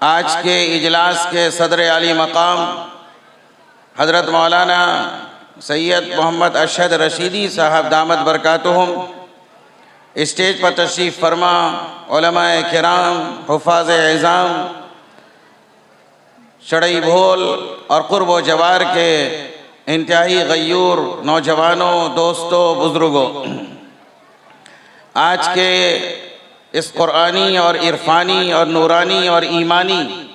आज के इजलास के सदर आली मकाम हज़रत मौलाना सैयद मोहम्मद अशहद रशीदी साहब दामद बरकातुहुम स्टेज पर तशरीफ़ फरमा, उलमाए किराम, हुफ़ाज़ इज़ाम, चढ़ई भोल और क़ुर्ब व जवार के इंतहाई गयूर नौजवानों, दोस्तों, बुज़ुर्गों, आज के इस क़ुरानी और इरफ़ानी और नूरानी और ईमानी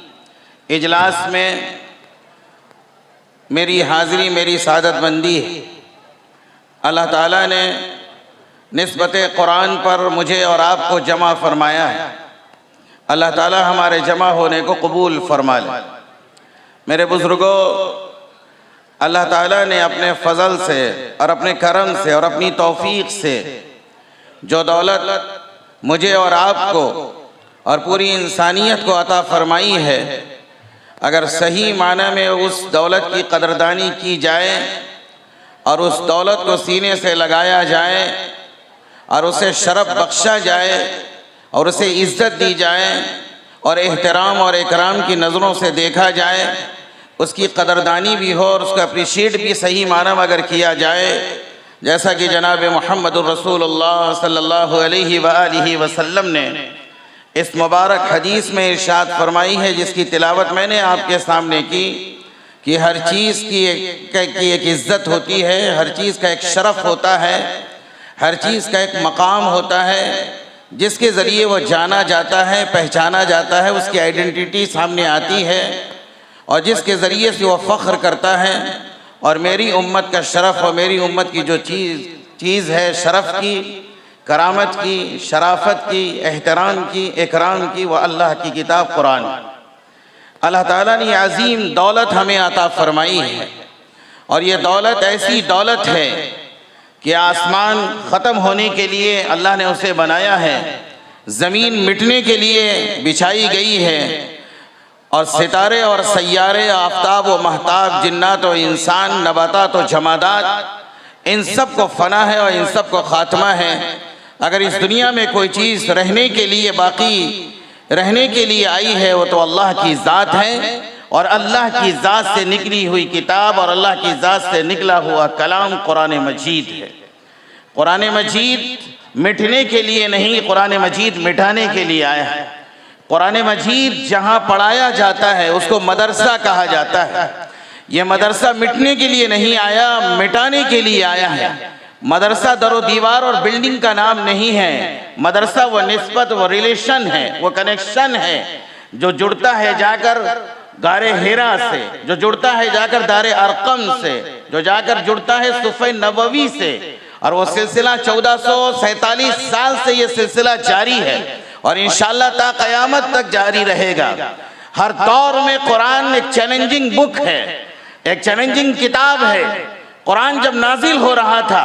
इजलास में मेरी हाज़िरी, मेरी सादतमंदी है। अल्लाह ताला ने निस्बत क़ुरान पर मुझे और आपको जमा फरमाया है। अल्लाह ताला हमारे जमा होने को कबूल फरमा ले। मेरे बुज़ुर्गों, अल्लाह ताला ने अपने फ़ज़ल से और अपने करम से और अपनी तौफ़ीक़ से जो दौलत मुझे और आपको और पूरी इंसानियत को अता फ़रमाई है, अगर सही माना में उस दौलत की कदरदानी की जाए और उस दौलत को सीने से लगाया जाए और उसे शरफ़ बख्शा जाए और उसे इज़्ज़त दी जाए और एहतराम और इकराम की नज़रों से देखा जाए, उसकी कदरदानी भी हो और उसका अप्रिशिएट भी सही माना में अगर किया जाए, जैसा कि जनाब मुहम्मदुर रसूलुल्लाह सल्लल्लाहु अलैहि वआलिहि वसल्लम ने इस मुबारक हदीस में इरशाद फरमाई है, जिसकी तिलावत मैंने आपके सामने की, कि हर चीज़ की एक इज़्ज़त होती है, हर चीज़ का एक शरफ़ होता है, हर चीज़ का एक मकाम होता है जिसके ज़रिए वह जाना जाता है, पहचाना जाता है, उसकी आइडेंटिटी सामने आती है और जिसके ज़रिए से वह फ़ख्र करता है। और मेरी उम्मत का शरफ़ और मेरी उम्मत की जो चीज़ है शरफ़ की, करामत की, शराफत की, एहतराम की, इकराम की, वह अल्लाह की किताब कुरान। अल्लाह ताला ने अज़ीम दौलत हमें अता फ़रमाई है और ये दौलत ऐसी दौलत है कि आसमान ख़त्म होने के लिए अल्लाह ने उसे बनाया है, ज़मीन मिटने के लिए बिछाई गई है और सितारे और सैयारे, आफ्ताब व महताब, जिन्नात व इंसान, नबातात व जमादात, इन सब को फ़ना है और इन सब को ख़ात्मा है। अगर इस दुनिया में कोई चीज़ रहने के लिए, बाकी रहने के लिए आई है, वो तो अल्लाह की ज़ात है और अल्लाह की ज़ात से निकली हुई किताब और अल्लाह की ज़ात से निकला हुआ कलाम कुरान मजीद है। कुरान मजीद मिटने के लिए नहीं, कुरान मजीद मिटाने के लिए आया है। कुरान मजीद जहाँ पढ़ाया जाता है उसको मदरसा कहा जाता है। ये मदरसा मिटने के लिए नहीं आया, मिटाने के लिए आया है। मदरसा दरो दीवार और बिल्डिंग का नाम नहीं है। मदरसा वो निस्बत, वो रिलेशन है, वो कनेक्शन है जो जुड़ता है जाकर गारे हिरा से, जो जुड़ता है जाकर दारे अरकम से, जो जाकर जुड़ता है सुफ़े नबवी से। और वो सिलसिला 1447 साल से ये सिलसिला जारी है और इंशाअल्लाह ता क़यामत तक जारी रहेगा। हर दौर में कुरान एक चैलेंजिंग बुक है, एक चैलेंजिंग किताब है। कुरान जब नाजिल हो रहा था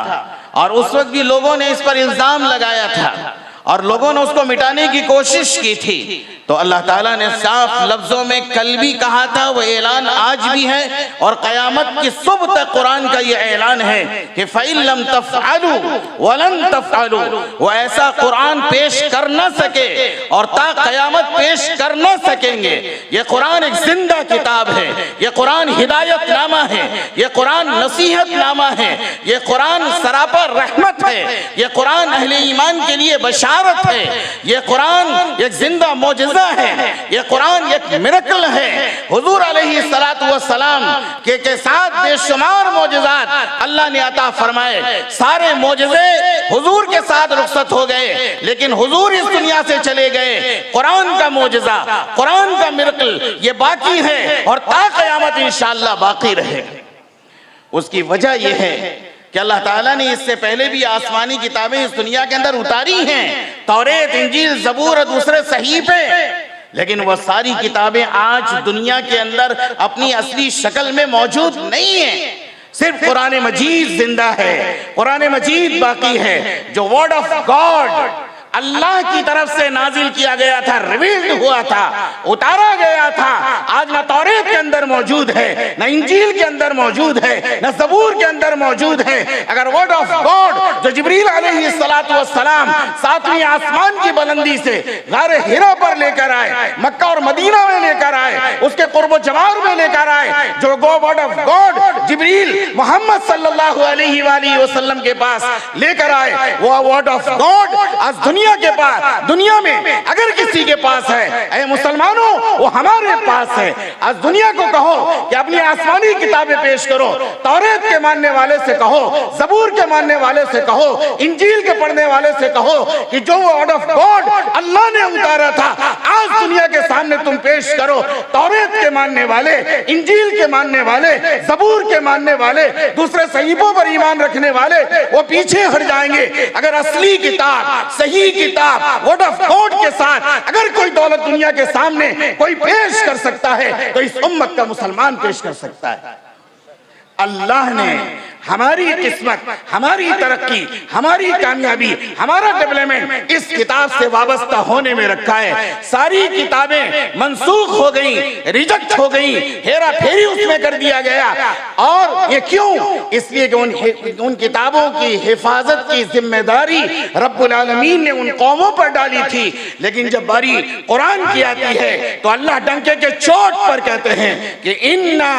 और उस वक्त भी लोगों ने इस पर इल्ज़ाम लगाया था और लोगों ने उसको मिटाने की कोशिश की थी, तो अल्लाह ताला ने साफ लफ्जों में कल भी कहा था, वो ऐलान आज भी है और क़यामत की सुबह तक कुरान का ये ऐलान है कि फ़इन लम तफ़अलू वलन तफ़अलू, वो ऐसा कुरान पेश कर न सके और ता क़यामत पेश कर न सकेंगे। ये कुरान एक जिंदा किताब है, ये कुरान हिदायत नामा है, ये कुरान नसीहत नामा है, ये कुरान सरापा रहमत है, ये कुरान अहले ईमान के लिए बशारत है, ये कुरान एक जिंदा मौजज़ा है, ये कुरान एक मिरेकल है। हुजूर अलैहिस्सलातु वस्सलाम के साथ बेशुमार मौजज़ात अल्लाह ने अता फरमाए। सारे मौजज़े हुजूर के साथ रुखसत हो गए, लेकिन हुजूर इस दुनिया से चले गए। कुरान का मौजज़ा, कुरान का मिरेकल ये बाकी है और ता क़यामत इंशाअल्लाह बाकी रहे। उसकी वजह यह है कि अल्लाह ताला ने इससे पहले भी आसमानी किताबें इस दुनिया के अंदर उतारी हैं, तौरेत, इंजील, ज़बूर और दूसरे सहीफे, लेकिन वह सारी किताबें आज दुनिया के अंदर अपनी असली शक्ल में मौजूद नहीं है। सिर्फ कुरान मजीद जिंदा है, कुरान मजीद बाकी है, जो वर्ड ऑफ गॉड अल्लाह की तरफ से नाजिल किया गया था, रिवील्ड हुआ था, उतारा गया था, आज न तौरेत के अंदर मौजूद है, न इंजील के अंदर मौजूद है, न ज़बूर के अंदर मौजूद है। अगर वर्ड ऑफ गॉड जो जिब्रील अलैहिस्सलातु वस्सलाम सातवीं आसमान की बुलंदी से गारे हिरा पर लेकर आए, मक्का और मदीना में लेकर आए, उसके कुर्ब जवार में लेकर आए, जो वर्ड ऑफ गॉड जिब्रील मोहम्मद सल्लल्लाहु अलैहि वसल्लम के पास लेकर आए, वो वर्ड ऑफ गॉड आज दुनिया के पास, दुनिया में अगर किसी के पास है, ऐ मुसलमानों वो हमारे पास है। आज दुनिया को कहो कि अपनी आसमानी किताबें पेश करो, तौरेत के मानने वाले से कहो, ज़बूर के मानने वाले से कहो, इंजील के पढ़ने वाले से कहो कि जो वर्ड ऑफ गॉड अल्लाह ने उतारा था आज दुनिया के सामने तुम पेश करो। तौरेत के मानने वाले, इंजील के मानने वाले, ज़बूर के मानने वाले, दूसरे सहीफों पर ईमान रखने वाले वो पीछे हट जाएंगे। अगर असली किताब, सही किताब, वर्ड ऑफ गॉड के साथ अगर कोई दौलत दुनिया के सामने कोई पेश कर सकता है तो इस उम्मत का मुसलमान पेश कर सकता है। अल्लाह ने हमारी किस्मत, हमारी तरक्की, हमारी कामयाबी, हमारा डेवलपमेंट इस किताब से वाबस्ता होने में रखा है। सारी किताबें मंसूख हो गई, रिजेक्ट हो गई, हेरा फेरी उसमें कर दिया गया। और ये क्यों? इसलिए कि उन किताबों की हिफाजत की जिम्मेदारी रब्बुल आलमीन ने उन कौमों पर डाली थी। लेकिन जब बारी कुरान की आती है तो अल्लाह डंके के चोट पर कहते हैं कि इन्ना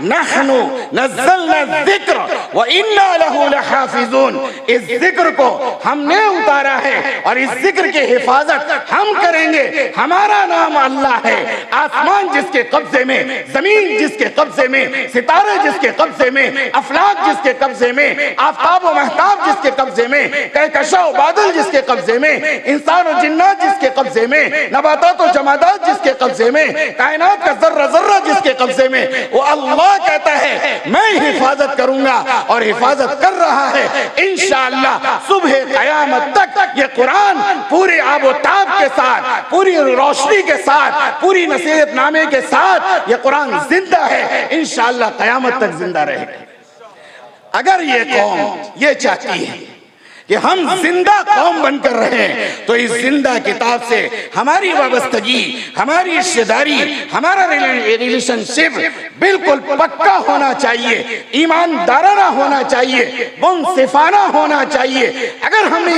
नहनु नज़्ज़लना ज़िक्र व इन्ना लहू लहाफिज़ून, इस जिक्र को हमने उतारा है और इस जिक्र की हिफाजत हम करेंगे। हमारा नाम अल्लाह है। आसमान जिसके कब्जे में, जमीन जिसके कब्जे में, सितारे जिसके कब्जे में, अफलाक जिसके कब्जे में, आफताब व महताब जिसके कब्जे में, कहकशा व बादल जिसके कब्जे में, इंसान और जिन्नात जिसके कब्जे में, नबातात और जमादात जिसके कब्जे में, कायनात का जर्रा जर्रा जिसके कब्जे में, वो अल्लाह कहता है मैं हिफाजत करूंगा और हिफाजत कर रहा है। इंशाअल्लाह सुबह क़यामत तक ये कुरान पूरे आबोताब के साथ, पूरी रोशनी के साथ, पूरी नसीहतनामे के साथ ये कुरान जिंदा है। इंशाअल्लाह क़यामत तक जिंदा रहेगा। अगर ये कौम ये चाहती है कि हम जिंदा कौम बनकर रहे तो इस जिंदा किताब से हमारी वाबस्तगी, हमारी रिश्तेदारी, हमारा रिलेशनशिप बिल्कुल पक्का होना चाहिए, ईमानदाराना होना चाहिए, मुनसिफाना होना चाहिए। अगर हमने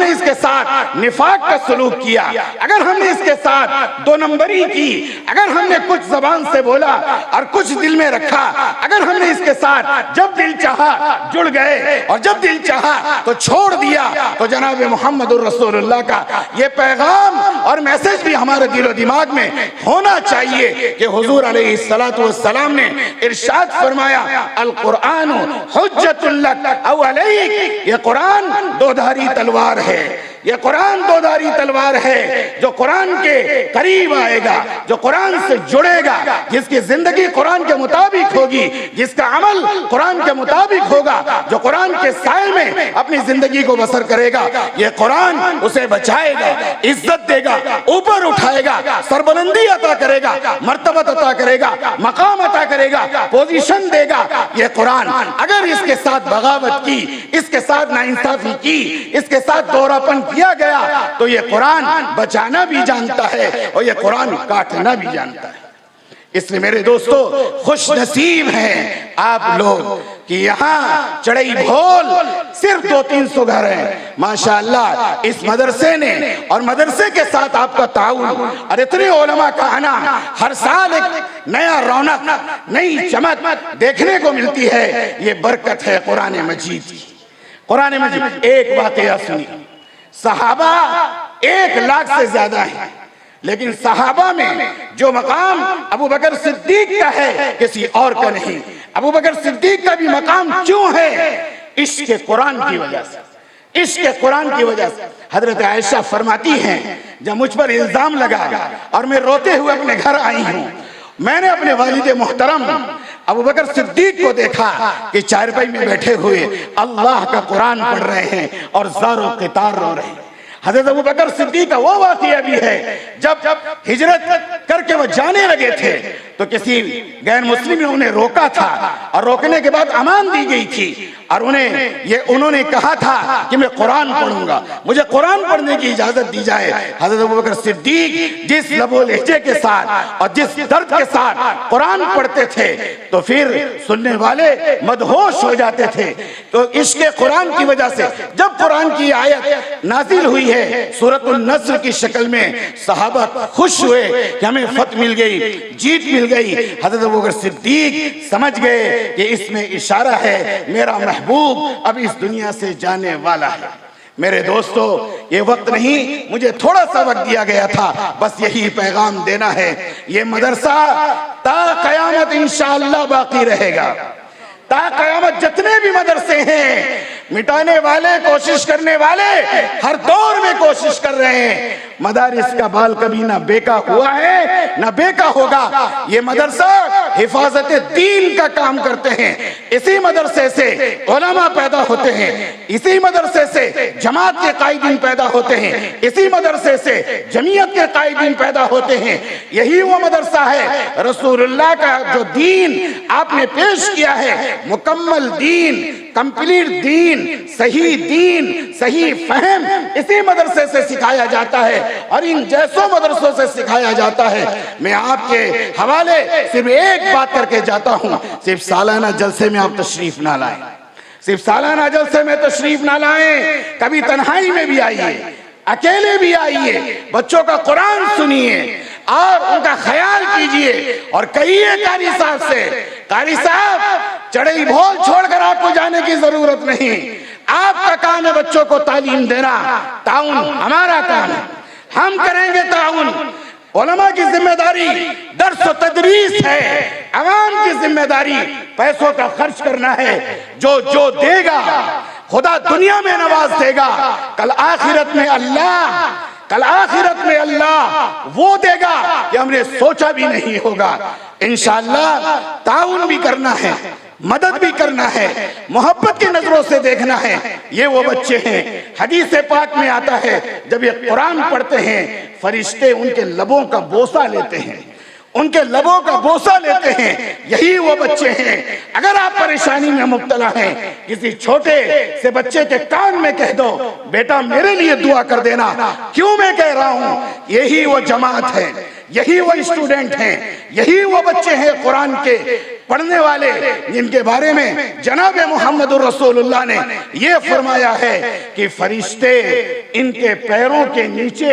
इसके साथ निफाक का सलूक किया, अगर हमने इसके साथ दो नंबरी की, अगर हमने कुछ जबान से बोला और कुछ दिल में रखा, अगर हमने इसके साथ जब दिल चाहा जुड़ गए और जब दिल चाहा तो छोड़ दिया, तो जनाब मुहम्मदुर रसूलुल्लाह का ये पैगाम और मैसेज भी हमारे दिलो दिमाग में होना चाहिए कि हुजूर अलैहिस्सलातु वस्सलाम ने इरशाद फरमाया, अल कुरान हुज्जतुल लक औ अलैक, ये कुरान दोधारी तलवार है। ये कुरान दोधारी तलवार है। जो कुरान के करीब आएगा, जो कुरान से जुड़ेगा, जिसकी जिंदगी कुरान के मुताबिक होगी, जिसका अमल कुरान के मुताबिक होगा, जो कुरान के साए में अपनी जिंदगी को बसर करेगा, ये कुरान उसे बचाएगा, इज्जत देगा, ऊपर उठाएगा, सरबुलंदी अता करेगा, मर्तबत अता करेगा, मकाम अता करेगा। करेगा, पोजीशन देगा। ये कुरान अगर इसके साथ बगावत की, इसके साथ नाइंसाफी की, इसके साथ दोहरापन किया गया तो ये कुरान बचाना भी जानता है और ये कुरान काटना भी जानता है। इसलिए मेरे दोस्तों, खुश नसीब हैं आप लोग कि यहाँ चढ़ई भोल सिर्फ 200-300 घर हैं माशाअल्लाह। इस मदरसे ने और मदरसे के साथ आपका ताउन और इतने उलमा का आना, हर साल एक नया रौनक, नई चमक देखने को मिलती है। ये बरकत है कुरान मजीद की। कुरान मजीद एक बात यह सुनी, सहाबा 1 लाख से ज्यादा है, लेकिन सहाबा में जो मकाम अबू बकर सिद्दीक का है किसी और का नहीं। अबू बकर सिद्दीक का भी मकाम क्यों है? इश्क़ कुरान की वजह से, इश्क़ कुरान की वजह से। हजरत आयशा फरमाती हैं, जब मुझ पर इल्जाम लगा और मैं रोते हुए अपने घर आई हूँ, मैंने अपने वालिद मोहतरम अबू बकर सिद्दीक को देखा कि चारपाई में बैठे हुए अल्लाह का कुरान पढ़ रहे हैं और ज़ारो क़ितार रो रहे हैं। हज़रत अबू बकर सिद्दीक का वो वाक़या भी है, जब हिजरत करके वो जाने लगे थे तो किसी गैर मुस्लिम ने उन्हें रोका था और रोकने के बाद अमान दी गई थी और उन्होंने कहा था कि मैं कुरान पढ़ूंगा, मुझे कुरान पढ़ने की इजाजत दी जाए। हज़रत अबू बकर सिद्दीक जिस लबो लहजे के साथ और जिस दर्द के साथ कुरान पढ़ते थे तो फिर सुनने वाले मदहोश हो जाते थे। तो इश्क़ कुरान की वजह से जब कुरान की आयत नाजिल हुई है सूरतुन नस्र की शक्ल में, सहाबा खुश हुए कि हमें फतह मिल गई, जीत मिल गई। हज़रत अबू बकर सिद्दीक समझ गए कि इसमें इशारा है मेरा महबूब अब इस दुनिया से जाने वाला है। मेरे दोस्तों, ये वक्त नहीं, मुझे थोड़ा सा वक्त दिया गया था, बस यही पैगाम देना है। ये मदरसा ता क़यामत इंशाअल्लाह बाकी रहेगा। ता क़यामत जितने भी मदरसे हैं, मिटाने वाले, कोशिश करने वाले हर दौर में कोशिश कर रहे हैं। मदारिस का बाल कभी ना बेका हुआ है ना बेका होगा। ये मदरसा हिफाजत दीन का काम करते हैं। इसी मदरसे से उलमा पैदा होते हैं, इसी मदरसे से जमात के कायदीन पैदा होते हैं, इसी मदरसे से जमीयत के कायदीन पैदा होते हैं। यही वो मदरसा है रसूलुल्लाह का जो दीन आपने पेश किया है, मुकम्मल दीन, कंप्लीट दीन, सही फहम इसी मदरसे से सिखाया जाता है और इन जैसों मदरसों से सिखाया जाता है। मैं आपके हवाले सिर्फ एक बात करके जाता हूं, सिर्फ सालाना जलसे में आप तशरीफ ना लाएं, सिर्फ सालाना जलसे में तशरीफ ना लाएं, कभी तन्हाई में भी आइए, अकेले भी आइए, बच्चों का कुरान सुनिए और उनका ख्याल कीजिए और कहिए कारी साहब से, कारी साहब चढ़ई भोल छोड़कर आपको जाने की जरूरत नहीं, आपका काम है बच्चों को तालीम देना, ताउन हमारा काम है, हम करेंगे ताउन। उलमा की जिम्मेदारी दर्स व तदरीस है, अवाम की जिम्मेदारी पैसों का खर्च करना है। जो देगा खुदा दुनिया में नवाज देगा, कल आखिरत में अल्लाह वो देगा कि हमने सोचा भी नहीं होगा। इंशाअल्लाह ताउन भी करना है, मदद भी करना है, मोहब्बत की नजरों से देखना है। ये वो बच्चे हैं, हदीस पाक में आता है जब ये कुरान पढ़ते हैं फरिश्ते उनके लबों का बोसा लेते हैं, उनके लबों का बोसा लेते हैं। यही वो बच्चे हैं। अगर आप परेशानी में मुब्तला हैं, किसी छोटे से बच्चे के कान में कह दो बेटा मेरे लिए दुआ कर देना, क्यों मैं कह रहा हूं, यही वो जमात है, यही वो स्टूडेंट हैं, यही वो बच्चे हैं कुरान के पढ़ने वाले, जिनके बारे में जनाब मोहम्मद रसूलुल्लाह ने ये फरमाया है कि फरिश्ते इनके पैरों के नीचे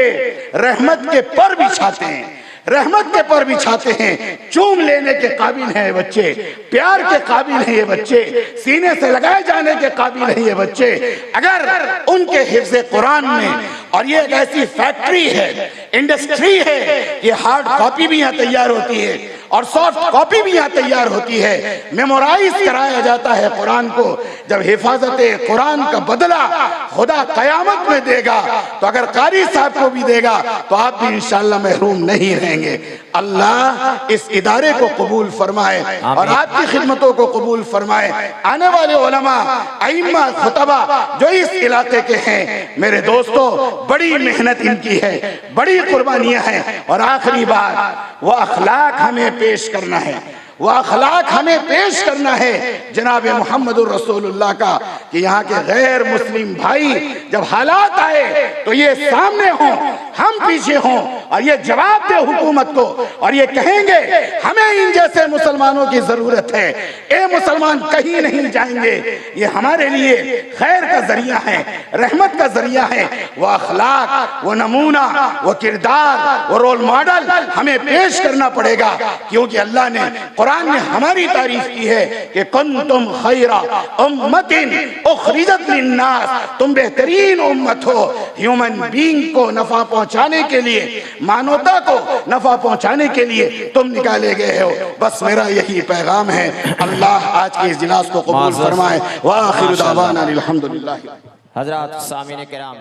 रहमत के पर बिछाते हैं, रहमत के पर बिछाते हैं। चूम लेने के काबिल हैं ये बच्चे, प्यार के काबिल हैं ये बच्चे, सीने से लगाए जाने के काबिल हैं ये बच्चे। अगर उनके हिफ्ज़ कुरान में, और ये एक ऐसी फैक्ट्री है, इंडस्ट्री है, ये हार्ड कॉपी भी यहाँ तैयार होती है और सॉफ्ट कॉपी भी यहाँ तैयार होती है, मेमोराइज कराया जाता है कुरान को। जब हिफाजत कुरान का बदला खुदा कयामत में देगा तो अगर कारी साहब को भी देगा तो आप भी इंशाअल्लाह महरूम नहीं रहेंगे। अल्लाह इस इदारे को कबूल फरमाए और आपकी खिदमतों को कबूल फरमाए। आने वाले उलमा, अइम्मा, खुतबा जो इस इलाके के हैं, मेरे दोस्तों बड़ी मेहनत इनकी है, बड़ी कुर्बानियां हैं और आखिरी बात वो अखलाक हमें पेश करना है, वह अखलाक हमें पेश करना है जनाब मुहम्मदुर रसूलुल्लाह का, कि यहाँ के गैर मुस्लिम भाई जब हालात आए तो ये सामने हों, हम पीछे हों, और ये जवाब दे हुकूमत को, और ये कहेंगे हमें इन जैसे मुसलमानों की जरूरत है, ए मुसलमान कहीं नहीं जाएंगे। ये हमारे लिए खैर का जरिया है, रहमत का जरिया है। वो अखलाक, वो नमूना, वो किरदार, वो रोल मॉडल हमें पेश करना पड़ेगा, क्योंकि अल्लाह ने कुरान में हमारी तारीफ की है कि कुंतुम खैरा उम्मतिन उखरिजत लिन्नास, तुम बेहतरीन उम्मत हो, ह्यूमन बीइंग को नफा पहुंचाने के लिए, मानवता को नफा पहुंचाने के लिए तुम निकाले गए हो। बस मेरा यही पैगाम है। अल्लाह आज के इस इजलास को कबूल फरमाए। व आखिर दावाना अल्हम्दुलिल्लाह। हज़रात सामीन किराम।